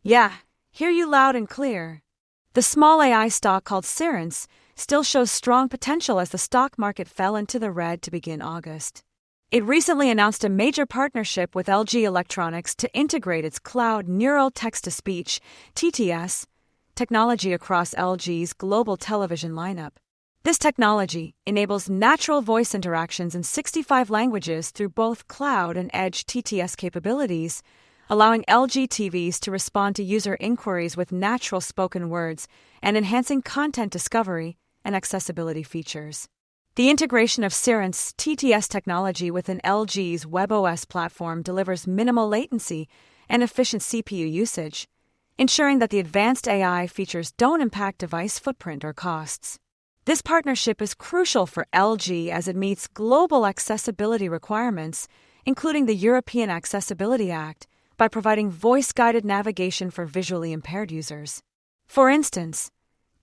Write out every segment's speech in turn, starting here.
Yeah, hear you loud and clear. The small AI stock called Cerence still shows strong potential as the stock market fell into the red to begin August. It recently announced a major partnership with LG Electronics to integrate its cloud neural text-to-speech (TTS) technology across LG's global television lineup. This technology enables natural voice interactions in 65 languages through both cloud and edge TTS capabilities, allowing LG TVs to respond to user inquiries with natural spoken words and enhancing content discovery and accessibility features. The integration of Cerence TTS technology within LG's WebOS platform delivers minimal latency and efficient CPU usage, ensuring that the advanced AI features don't impact device footprint or costs. This partnership is crucial for LG as it meets global accessibility requirements, including the European Accessibility Act, by providing voice-guided navigation for visually impaired users. For instance,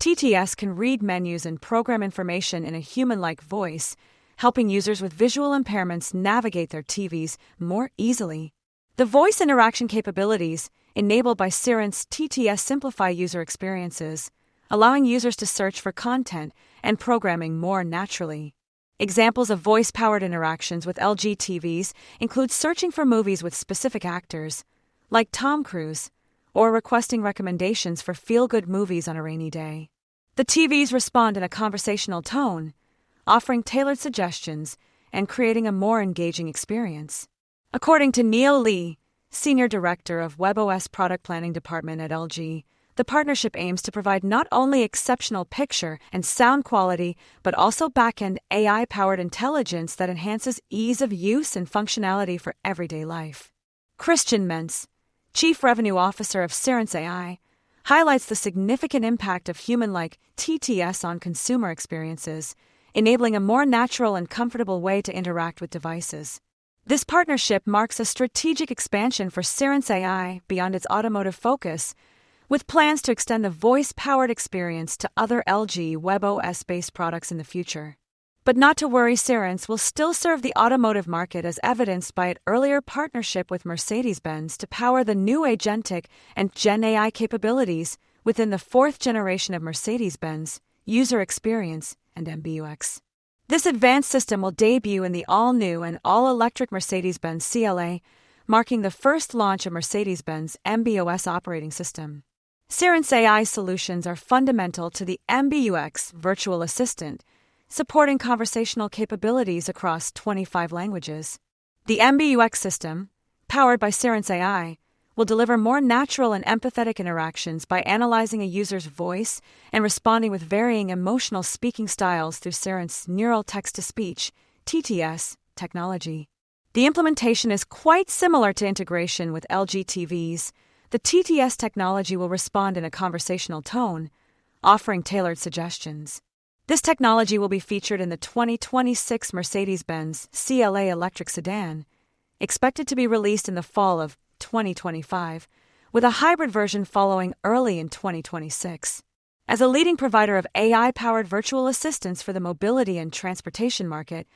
TTS can read menus and program information in a human-like voice, helping users with visual impairments navigate their TVs more easily. The voice interaction capabilities enabled by Cerence TTS simplify user experiences, allowing users to search for content and programming more naturally. Examples of voice-powered interactions with LG TVs include searching for movies with specific actors, like Tom Cruise, or requesting recommendations for feel-good movies on a rainy day. The TVs respond in a conversational tone, offering tailored suggestions and creating a more engaging experience. According to Neil Lee, Senior Director of WebOS Product Planning Department at LG, the partnership aims to provide not only exceptional picture and sound quality, but also back-end AI-powered intelligence that enhances ease of use and functionality for everyday life. Christian Mentz, Chief Revenue Officer of Cerence AI, highlights the significant impact of human-like TTS on consumer experiences, enabling a more natural and comfortable way to interact with devices. This partnership marks a strategic expansion for Cerence AI beyond its automotive focus, with plans to extend the voice-powered experience to other LG WebOS-based products in the future. But not to worry, Cerence will still serve the automotive market as evidenced by its earlier partnership with Mercedes-Benz to power the new agentic and Gen AI capabilities within the fourth generation of Mercedes-Benz user experience and MBUX. This advanced system will debut in the all-new and all-electric Mercedes-Benz CLA, marking the first launch of Mercedes-Benz MBOS operating system. Cerence AI solutions are fundamental to the MBUX virtual assistant, supporting conversational capabilities across 25 languages. The MBUX system, powered by Cerence AI, will deliver more natural and empathetic interactions by analyzing a user's voice and responding with varying emotional speaking styles through Cerence neural text-to-speech (TTS) technology. The implementation is quite similar to integration with LG TVs. The TTS technology will respond in a conversational tone, offering tailored suggestions. This technology will be featured in the 2026 Mercedes-Benz CLA electric sedan, expected to be released in the fall of 2025, with a hybrid version following early in 2026. As a leading provider of AI-powered virtual assistants for the mobility and transportation market,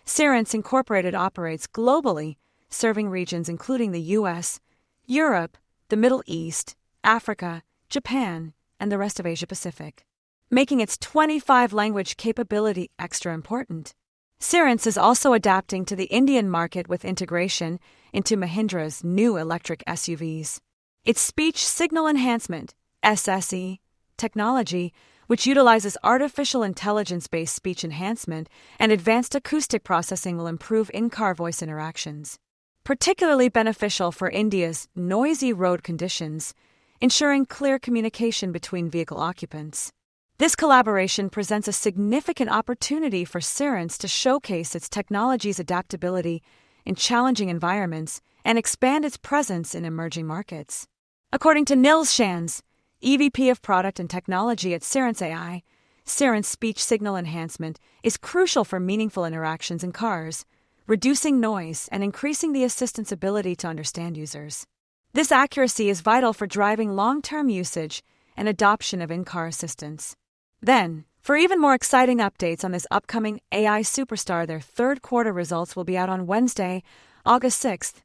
Cerence Incorporated operates globally, serving regions including the US, Europe, the Middle East, Africa, Japan, and the rest of Asia-Pacific, making its 25-language capability extra important. Cerence is also adapting to the Indian market with integration into Mahindra's new electric SUVs. Its speech signal enhancement (SSE) technology, which utilizes artificial intelligence-based speech enhancement and advanced acoustic processing, will improve in-car voice interactions. Particularly beneficial for India's noisy road conditions, ensuring clear communication between vehicle occupants. This collaboration presents a significant opportunity for Cerence to showcase its technology's adaptability in challenging environments and expand its presence in emerging markets. According to Nils Schanz, EVP of Product and Technology at Cerence AI, Cerence speech signal enhancement is crucial for meaningful interactions in cars, reducing noise and increasing the assistant's ability to understand users. This accuracy is vital for driving long-term usage and adoption of in-car assistance. Then, for even more exciting updates on this upcoming AI superstar, their third quarter results will be out on Wednesday, August 6th,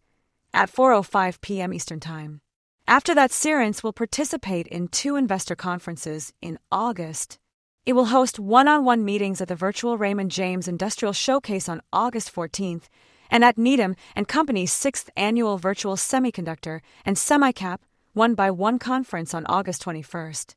at 4:05 p.m. Eastern Time. After that, Cerence will participate in 2 investor conferences in August. It will host one-on-one meetings at the virtual Raymond James Industrial Showcase on August 14th and at Needham & Company's 6th Annual Virtual Semiconductor and Semicap 1x1 Conference on August 21st.